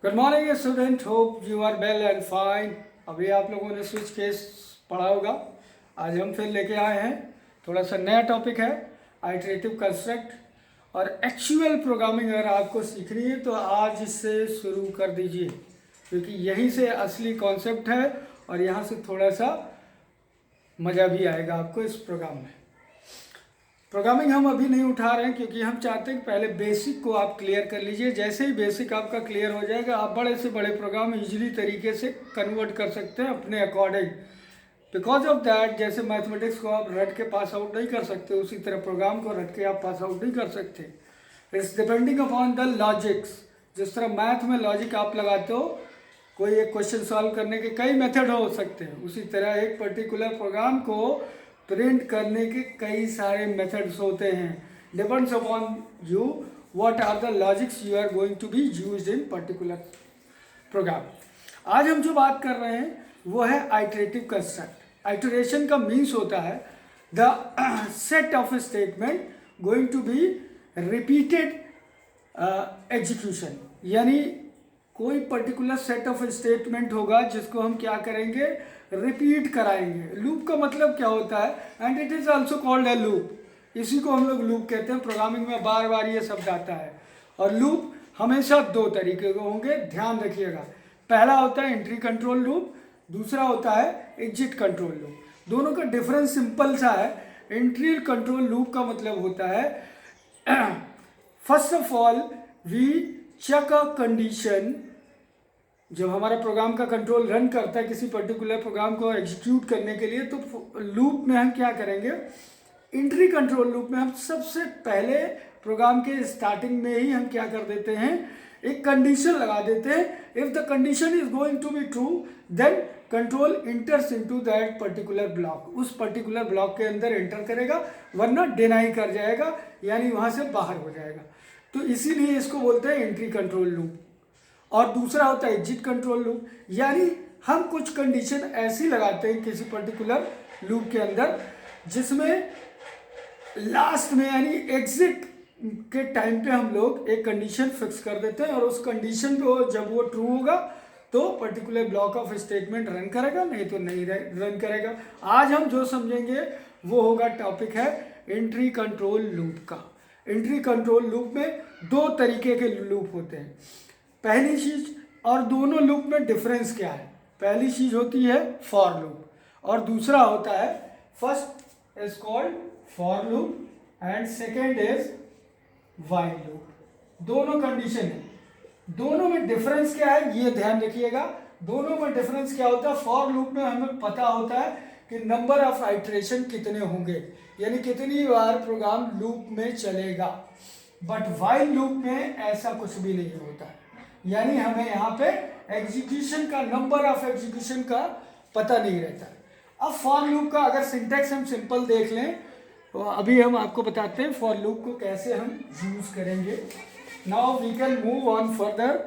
Good morning student, hope you are well and fine. अभी आप लोगों ने स्विच केस पढ़ा होगा। आज हम फिर लेके आए हैं, थोड़ा सा नया टॉपिक है आइटरेटिव कंस्ट्रक्ट और एक्चुअल प्रोग्रामिंग। अगर आपको सीखनी है तो आज इससे शुरू कर दीजिए, क्योंकि यहीं से असली कॉन्सेप्ट है और यहाँ से थोड़ा सा मज़ा भी आएगा आपको इस प्रोग्राम में। प्रोग्रामिंग हम अभी नहीं उठा रहे हैं क्योंकि हम चाहते हैं कि पहले बेसिक को आप क्लियर कर लीजिए। जैसे ही बेसिक आपका क्लियर हो जाएगा, आप बड़े से बड़े प्रोग्राम इजीली तरीके से कन्वर्ट कर सकते हैं अपने अकॉर्डिंग। बिकॉज ऑफ दैट, जैसे मैथमेटिक्स को आप रट के पास आउट नहीं कर सकते, उसी तरह प्रोग्राम को रट के आप पास आउट नहीं कर सकते। It's depending upon the logics. जिस तरह मैथ में लॉजिक आप लगाते हो, कोई एक क्वेश्चन सॉल्व करने के कई मेथड हो सकते हैं, उसी तरह एक पर्टिकुलर प्रोग्राम को प्रिंट करने के कई सारे मेथड्स होते हैं। Depends upon you what are the logics you are going to be used in particular program. आज हम जो बात कर रहे हैं वो है आइटरेटिव कंस्ट्रक्ट। आइटरेशन का मीन्स होता है the set of statement going to be repeated execution, यानी कोई पर्टिकुलर सेट ऑफ स्टेटमेंट होगा जिसको हम क्या करेंगे, रिपीट कराएंगे। लूप का मतलब क्या होता है, and it is also called a loop. इसी को हम लोग लूप कहते हैं। प्रोग्रामिंग में बार बार ये शब्द आता है। और लूप हमेशा दो तरीके के होंगे, ध्यान रखिएगा। पहला होता है एंट्री कंट्रोल लूप, दूसरा होता है एग्जिट कंट्रोल लूप। दोनों का डिफरेंस सिंपल सा है। एंट्री कंट्रोल लूप का मतलब होता है first of all we check a condition. जब हमारा प्रोग्राम का कंट्रोल रन करता है किसी पर्टिकुलर प्रोग्राम को एग्जीक्यूट करने के लिए, तो लूप में हम क्या करेंगे, एंट्री कंट्रोल लूप में हम सबसे पहले प्रोग्राम के स्टार्टिंग में ही हम क्या कर देते हैं, एक कंडीशन लगा देते हैं। If the condition is going to be true then control enters into that particular block. उस पर्टिकुलर ब्लॉक के अंदर एंटर करेगा, वरना डिनाई कर जाएगा, यानी वहां से बाहर हो जाएगा। तो इसीलिए इसको बोलते हैं एंट्री कंट्रोल लूप। और दूसरा होता है एग्जिट कंट्रोल लूप, यानी हम कुछ कंडीशन ऐसी लगाते हैं किसी पर्टिकुलर लूप के अंदर जिसमें लास्ट में यानी एग्जिट के टाइम पे हम लोग एक कंडीशन फिक्स कर देते हैं, और उस कंडीशन को जब वो ट्रू होगा तो particular block of statement run करेगा, नहीं तो नहीं रन करेगा। आज हम जो समझेंगे वो होगा, टॉपिक है एंट्री कंट्रोल लूप का। एंट्री कंट्रोल लूप में दो तरीके के लूप होते हैं। पहली चीज, और दोनों लूप में डिफरेंस क्या है, पहली चीज होती है फॉर लूप और दूसरा होता है, first is called for loop and second is while loop. दोनों कंडीशन है, दोनों में डिफरेंस क्या है ये ध्यान रखिएगा। दोनों में डिफरेंस क्या होता है, फॉर लूप में हमें पता होता है कि नंबर ऑफ आइटरेशन कितने होंगे, यानी कितनी बार प्रोग्राम लूप में चलेगा। बट व्हाइल लूप में ऐसा कुछ भी नहीं होता है, यानी हमें यहाँ पे एग्जीक्यूशन का, नंबर ऑफ एग्जीक्यूशन का पता नहीं रहता है। अब फॉर लूप का अगर सिंटैक्स हम सिंपल देख लें तो अभी हम आपको बताते हैं फॉर लूप को कैसे हम यूज करेंगे। Now we can move on further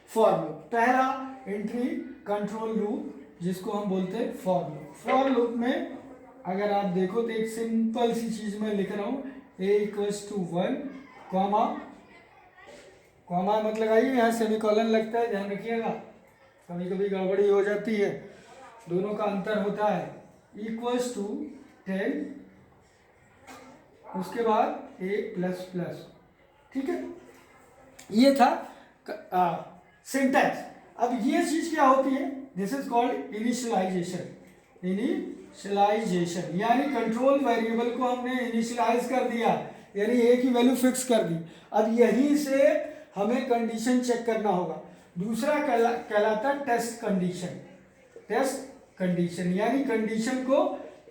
for loop. पहला एंट्री कंट्रोल लूप जिसको हम बोलते हैं फॉर लूप। फॉर लूप में अगर आप देखो तो एक सिंपल सी चीज में लिख रहा हूँ, a=1 कॉमा कॉमा मत लगाइए, यहाँ सेमीकोलन लगता है, ध्यान रखिएगा, कभी कभी गड़बड़ी हो जाती है। दोनों का अंतर होता है, =10, उसके बाद a++। ठीक है, ये था सिंटैक्स। अब ये चीज क्या होती है, this is called initialization. Initialization यानी कंट्रोल वेरिएबल को हमने इनिशियलाइज कर दिया, यानी ए की वैल्यू फिक्स कर दी। अब यहीं से हमें कंडीशन चेक करना होगा। दूसरा कहलाता टेस्ट कंडीशन। टेस्ट कंडीशन यानी कंडीशन को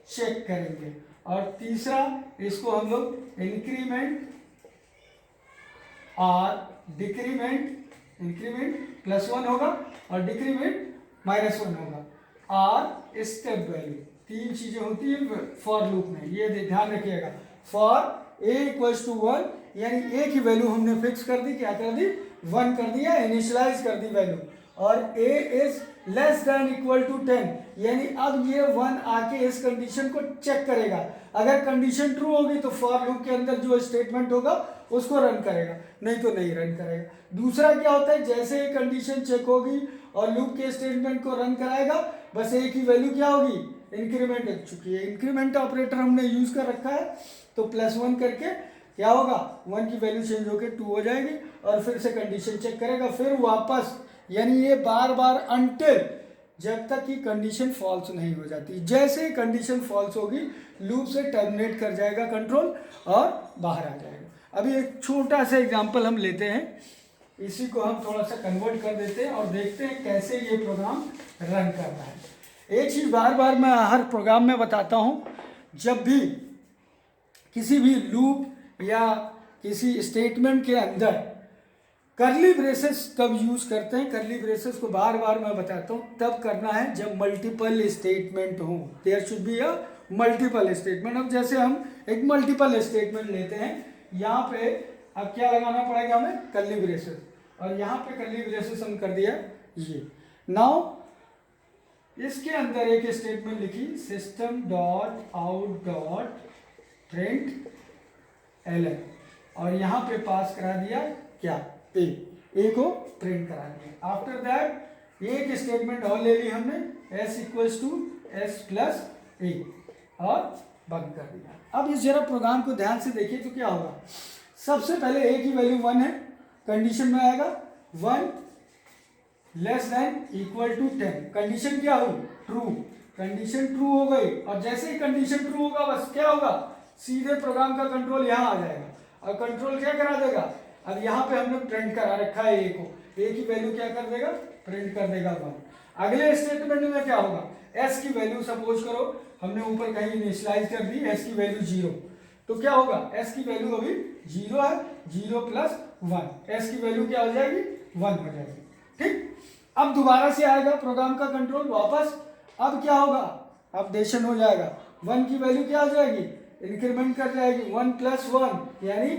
चेक करेंगे। और तीसरा, इसको हम लोग इंक्रीमेंट और डिक्रीमेंट, इंक्रीमेंट +1 होगा और डिक्रीमेंट -1 होगा, और स्टेप वैल्यू। तीन चीजें होती है फॉर लूप में, ये ध्यान रखिएगा। फॉर a=1 यानी a की वैल्यू हमने फिक्स कर दी, क्या कर दी, 1 कर दिया, इनिशियलाइज कर दी वैल्यू। और a is less than equal to 10, यानी अब ये 1 आके इस कंडीशन को चेक करेगा। अगर कंडीशन ट्रू होगी तो फॉर लूप के अंदर जो स्टेटमेंट होगा उसको रन करेगा, नहीं तो नहीं रन करेगा। दूसरा क्या होता है, जैसे ही कंडीशन चेक होगी और लूप के स्टेटमेंट को रन कराएगा, बस एक ही वैल्यू क्या होगी, इंक्रीमेंट हो चुकी है। इंक्रीमेंट ऑपरेटर हमने यूज कर रखा है, तो +1 करके क्या होगा, 1 की वैल्यू चेंज होकर 2 हो जाएगी और फिर से कंडीशन चेक करेगा, फिर वापस, यानी ये बार बार अनटिल जब तक कि कंडीशन फॉल्स नहीं हो जाती। जैसे ही कंडीशन फॉल्स होगी लूप से टर्मिनेट कर जाएगा कंट्रोल और बाहर आ जाएगा। अभी एक छोटा सा एग्जांपल हम लेते हैं, इसी को हम थोड़ा सा कन्वर्ट कर देते हैं और देखते हैं कैसे ये प्रोग्राम रन कर रहा है। एक चीज़ बार बार मैं हर प्रोग्राम में बताता हूँ, जब भी किसी भी लूप या किसी स्टेटमेंट के अंदर करली ब्रेसेस कब यूज करते हैं, करली ब्रेसेस को बार बार मैं बताता हूँ तब करना है जब मल्टीपल स्टेटमेंट हो। There should be a multiple statement. अब जैसे हम एक मल्टीपल स्टेटमेंट लेते हैं, यहाँ पे अब क्या लगाना पड़ेगा हमें, करली ब्रेसेस, और यहाँ पे करली ब्रेसेस हम कर दिया ये। नाउ इसके अंदर एक स्टेटमेंट लिखी, system dot out dot print L, और यहाँ पे पास करा दिया क्या, ए को प्रिंट करा दिया। आफ्टर दैट एक स्टेटमेंट और ले ली हमने, s equals to s plus a, और बंद कर दिया। अब इस जरा प्रोग्राम को ध्यान से देखिए तो क्या होगा। सबसे पहले a की वैल्यू 1 है, कंडीशन में आएगा 1 less than equal to 10, condition क्या हुई, ट्रू, कंडीशन ट्रू हो गई, और जैसे ही कंडीशन ट्रू होगा बस क्या होगा, सीधे प्रोग्राम का कंट्रोल यहाँ आ जाएगा, और कंट्रोल क्या करा देगा, अब यहाँ पे हमने प्रिंट करा रखा है ए को, ए की वैल्यू क्या कर देगा, प्रिंट कर देगा 1। अगले स्टेटमेंट में क्या होगा, एस की वैल्यू सपोज करो हमने ऊपर कहीं इनिशियलाइज कर दी, एस की वैल्यू 0, तो क्या होगा, एस की वैल्यू अभी 0 है, 0 प्लस 1, एस की वैल्यू क्या हो जाएगी, 1 हो जाएगी। ठीक, अब दोबारा से आएगा प्रोग्राम का कंट्रोल वापस, अब क्या होगा, अपडेशन हो जाएगा, 1 की वैल्यू क्या हो जाएगी, इंक्रीमेंट कर जाएगी, 1 प्लस 1 यानी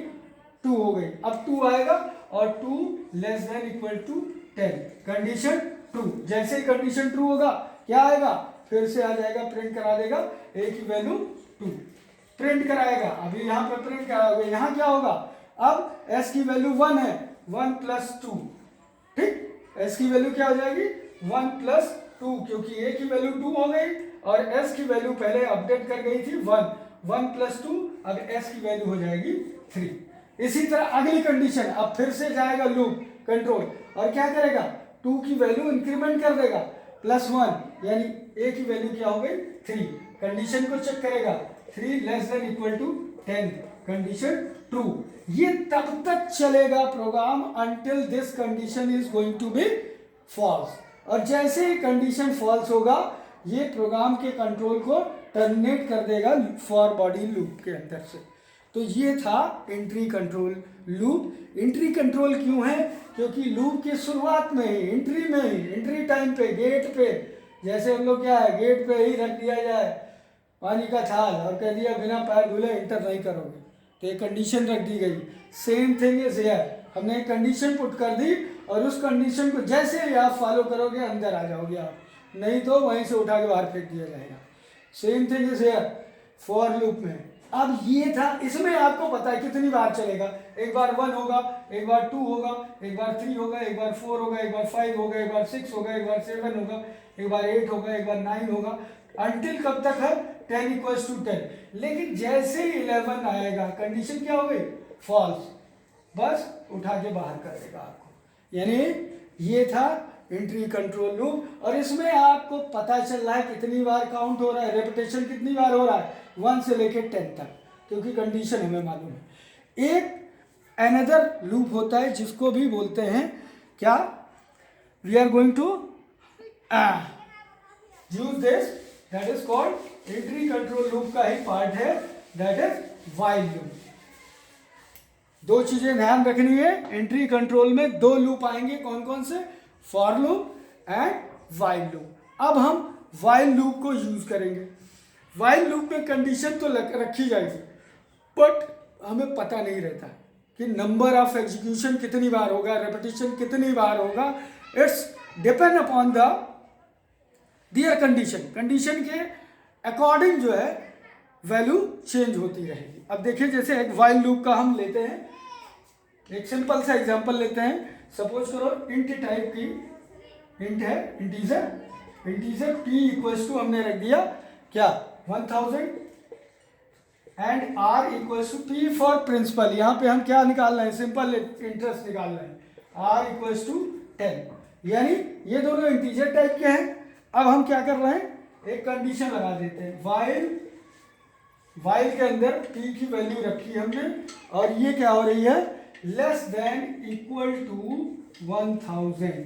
2 हो गई। अब 2 आएगा और 2 less than equal to 10, condition true, जैसे ही कंडीशन ट्रू होगा क्या आएगा, फिर से आ जाएगा, प्रिंट करा देगा ए की वैल्यू 2, प्रिंट कराएगा, अभी यहाँ पे प्रिंट कराओगे, यहाँ क्या होगा, अब एस की वैल्यू 1 है, 1 प्लस 2, ठीक, एस की वैल्यू क्या हो जाएगी, 1 प्लस 2, क्योंकि ए की वैल्यू 2 हो गई और एस की वैल्यू पहले अपडेट कर गई थी 1, 1 प्लस 2, अब एस की वैल्यू हो जाएगी 3। इसी तरह अगली कंडीशन, अब फिर से जाएगा लूप कंट्रोल और क्या करेगा, 2 की वैल्यू इंक्रीमेंट कर देगा, प्लस 1 यानी ए की वैल्यू क्या हो गई 3, कंडीशन को चेक करेगा, 3 less than equal to 10, condition true. ये तब तक चलेगा program until this condition is going to be false, और जैसे ही कंडीशन फॉल्स होगा ये प्रोग्राम के कंट्रोल को टर्मिनेट कर देगा फॉर बॉडी लूप के अंदर से। तो ये था entry control loop. Entry control क्यों है, क्योंकि लूप की शुरुआत में ही, एंट्री में ही, एंट्री टाइम पे, गेट पे, जैसे हम लोग क्या है, गेट पे ही रख दिया जाए पानी का थाल और कह दिया बिना पैर धुले एंटर नहीं करोगे, तो एक कंडीशन रख दी गई। सेम थिंग इज हियर, हमने एक कंडीशन पुट कर दी और उस कंडीशन को जैसे ही आप फॉलो करोगे अंदर आ जाओगे आप, नहीं तो वहीं से उठा के बाहर फेंक दिया जाएगा। Same thing is here for loop में। अब ये था, इसमें आपको पता है कितनी बार चलेगा, एक बार 1 होगा, एक बार 2 होगा, एक बार 3 होगा, एक बार 4 होगा, एक बार 5 होगा, एक बार 6 होगा, एक बार 7 होगा, एक बार 8 होगा, एक बार 9 होगा, अंटिल कब तक है 10 इक्वल्स टू 10। लेकिन जैसे ही 11 आएगा कंडीशन क्या हो गई, फॉल्स, बस उठा के बाहर कर देगा आपको। यानी ये था एंट्री कंट्रोल लूप, और इसमें आपको पता चल रहा है कितनी बार काउंट हो रहा है, रेपिटेशन कितनी बार हो रहा है, 1 से लेके 10 तक, क्योंकि कंडीशन हमें मालूम है। एक अनदर लूप होता है जिसको भी बोलते हैं क्या, we are going to use this, that is called entry control loop का ही पार्ट है, दैट इज व्हाइल लूप। दो चीजें ध्यान रखनी है, एंट्री कंट्रोल में 2 लूप आएंगे, कौन कौन से, for loop and while loop. अब हम व्हाइल लूप को यूज करेंगे। व्हाइल लूप में कंडीशन तो रखी जाएगी, बट हमें पता नहीं रहता कि नंबर ऑफ एग्जीक्यूशन कितनी बार होगा, रेपिटेशन कितनी बार होगा, it's depend upon the their condition. Condition के अकॉर्डिंग जो है वैल्यू चेंज होती रहेगी। अब देखिए जैसे एक व्हाइल लूप का हम लेते हैं, एक सिंपल सा एग्जांपल लेते हैं। सपोज करो इंट टाइप की इंट है, इंटीजर p इक्वल्स टू हमने रख दिया क्या 1000 and r equals to p for principal. यहाँ पे हम क्या निकाल रहे हैं, सिंपल इंटरेस्ट निकाल रहे हैं, r इक्वल्स टू 10, यानी ये दोनों इंटीजर टाइप के हैं। अब हम क्या कर रहे हैं, एक कंडीशन लगा देते हैं, वाइल के अंदर p की वैल्यू रखी हमने और ये क्या हो रही है, लेस देन इक्वल टू 1000,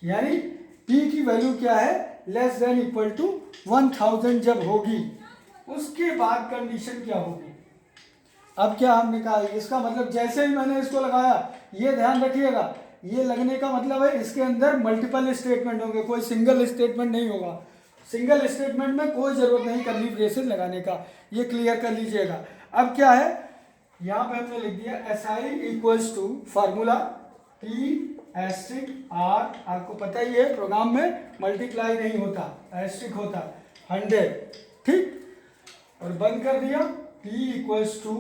यानी p की वैल्यू क्या है, लेस देन इक्वल टू 1000 जब होगी उसके बाद कंडीशन क्या होगी। अब क्या हमने कहा, इसका मतलब जैसे ही मैंने इसको लगाया, ये ध्यान रखिएगा, ये लगने का मतलब है इसके अंदर मल्टीपल स्टेटमेंट होंगे, कोई सिंगल स्टेटमेंट नहीं होगा। सिंगल स्टेटमेंट में कोई जरूरत नहीं कर्ली ब्रेसेस लगाने का, ये क्लियर कर लीजिएगा। अब क्या है, यहाँ पे हमने लिख दिया SI equals to formula P asterisk R, आपको पता ही है प्रोग्राम में मल्टीप्लाई नहीं होता, एस्ट्रिक होता 100, ठीक, और बंद कर दिया P equals to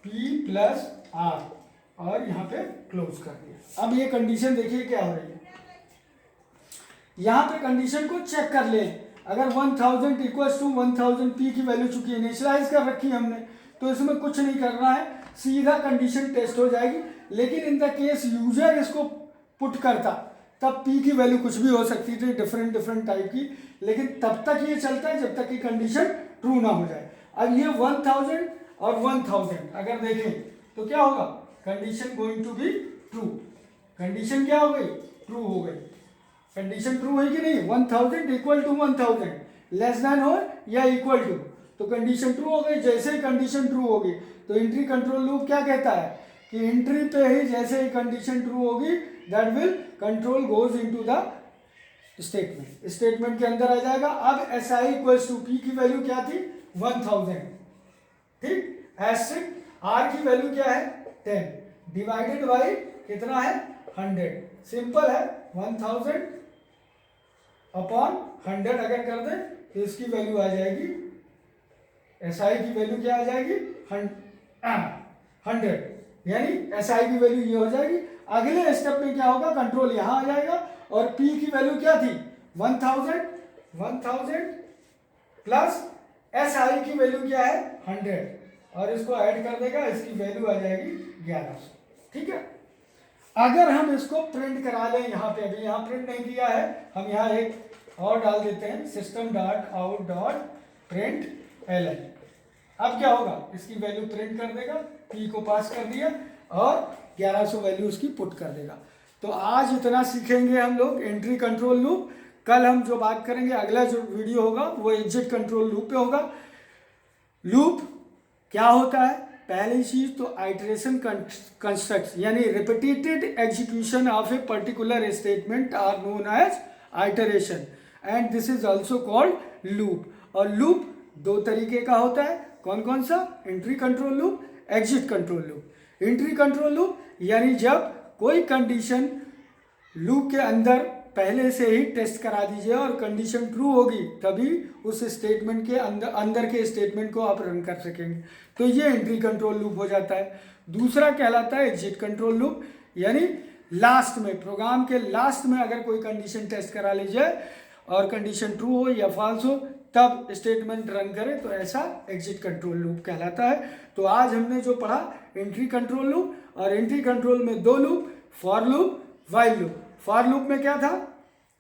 P plus R और यहाँ पे क्लोज कर दिया। अब ये कंडीशन देखिए क्या हो रही है, यहाँ पे कंडीशन को चेक कर ले, अगर 1000 इक्वल्स टू 1000 p की वैल्यू चुकी है, इनिशियलाइज कर रखी है हमने, तो इसमें कुछ नहीं करना है, सीधा कंडीशन टेस्ट हो जाएगी। लेकिन इन द केस यूजर इसको पुट करता तब p की वैल्यू कुछ भी हो सकती थी, डिफरेंट टाइप की, लेकिन तब तक ये चलता है जब तक कि कंडीशन ट्रू ना हो जाए। अब ये 1000 और 1000 अगर देखें तो क्या होगा, condition going to be true, condition क्या हो गई, ट्रू हो गई। कंडीशन ट्रू हुई कि नहीं, 1000 इक्वल टू 1000 लेस देन हो या इक्वल टू, तो कंडीशन ट्रू हो गई। जैसे ही कंडीशन ट्रू होगी तो एंट्री कंट्रोल लूप क्या कहता है कि एंट्री पे ही जैसे ही कंडीशन ट्रू होगी that will control goes into the statement, statement के अंदर आ जाएगा। अब SI इक्वल्स टू p की वैल्यू क्या थी 1000, ठीक, एस्ट्रिक R की वैल्यू क्या है 10 डिवाइडेड बाई कितना है 100, सिंपल है 1000 अपॉन 100 अगर कर दें तो इसकी वैल्यू आ जाएगी, SI की वैल्यू क्या आ जाएगी 100, यानी SI की वैल्यू ये हो जाएगी। अगले स्टेप में क्या होगा, कंट्रोल यहाँ आ जाएगा और P की वैल्यू क्या थी 1000 प्लस SI की वैल्यू क्या है 100 और इसको ऐड कर देगा, इसकी वैल्यू आ जाएगी 1100, ठीक है। अगर हम इसको प्रिंट करा लें, यहाँ पे अभी यहाँ प्रिंट नहीं किया है, हम यहाँ एक और डाल देते हैं system dot out dot print ln। अब क्या होगा, इसकी वैल्यू प्रिंट कर देगा, p को पास कर दिया और 1100 वैल्यू उसकी पुट कर देगा। तो आज इतना सीखेंगे हम लोग एंट्री कंट्रोल लूप। कल हम जो बात करेंगे, अगला जो वीडियो होगा वो एग्जिट कंट्रोल लूप पे होगा। लूप क्या होता है, पहली चीज तो आइटरेशन कंस्ट्रक्ट, यानी repeated execution of a particular statement are known as iteration and this is also called loop. और लूप दो तरीके का होता है, कौन कौन सा, entry control loop, exit control loop. Entry control loop यानी जब कोई कंडीशन लूप के अंदर पहले से ही टेस्ट करा दीजिए और कंडीशन ट्रू होगी तभी उस स्टेटमेंट के अंदर के स्टेटमेंट को आप रन कर सकेंगे, तो ये एंट्री कंट्रोल लूप हो जाता है। दूसरा कहलाता है एग्जिट कंट्रोल लूप, यानी लास्ट में, प्रोग्राम के लास्ट में अगर कोई कंडीशन टेस्ट करा लीजिए और कंडीशन ट्रू हो या फॉल्स हो तब स्टेटमेंट रन करे, तो ऐसा एग्जिट कंट्रोल लूप कहलाता है। तो आज हमने जो पढ़ा एंट्री कंट्रोल लूप, और एंट्री कंट्रोल में दो loop, for loop, while loop. For loop में क्या था,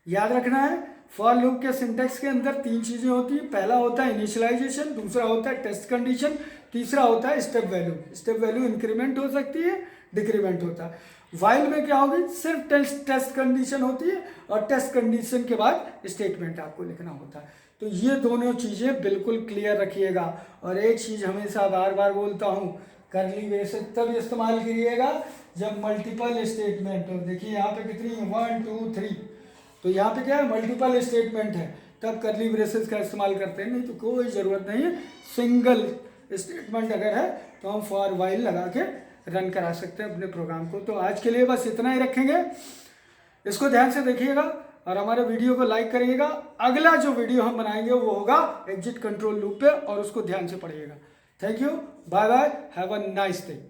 याद रखना है, फॉर लूप के सिंटेक्स के अंदर तीन चीजें होती हैं। पहला होता है इनिशियलाइजेशन, दूसरा होता है टेस्ट कंडीशन, तीसरा होता है step value. Step value increment हो सकती है, डिक्रीमेंट होता है। व्हाइल में क्या होगी, सिर्फ टेस्ट कंडीशन होती है और टेस्ट कंडीशन के बाद स्टेटमेंट आपको लिखना होता है। तो ये दोनों चीजें बिल्कुल क्लियर रखिएगा। और एक चीज हमेशा बार बार बोलता हूँ, कर्ली ब्रेसेस तब इस्तेमाल करिएगा जब मल्टीपल स्टेटमेंट हो। देखिए यहाँ पे कितनी है, 1 2 3, तो यहाँ पे क्या है, मल्टीपल स्टेटमेंट है, तब कर्ली ब्रेसेस का इस्तेमाल करते हैं, नहीं तो कोई ज़रूरत नहीं है। सिंगल स्टेटमेंट अगर है तो हम फॉर व्हाइल लगा के रन करा सकते हैं अपने प्रोग्राम को। तो आज के लिए बस इतना ही रखेंगे, इसको ध्यान से देखिएगा और हमारे वीडियो को लाइक करिएगा। अगला जो वीडियो हम बनाएंगे वो होगा एग्जिट कंट्रोल लूप पे, और उसको ध्यान से पढ़िएगा। Thank you, bye bye, have a nice day.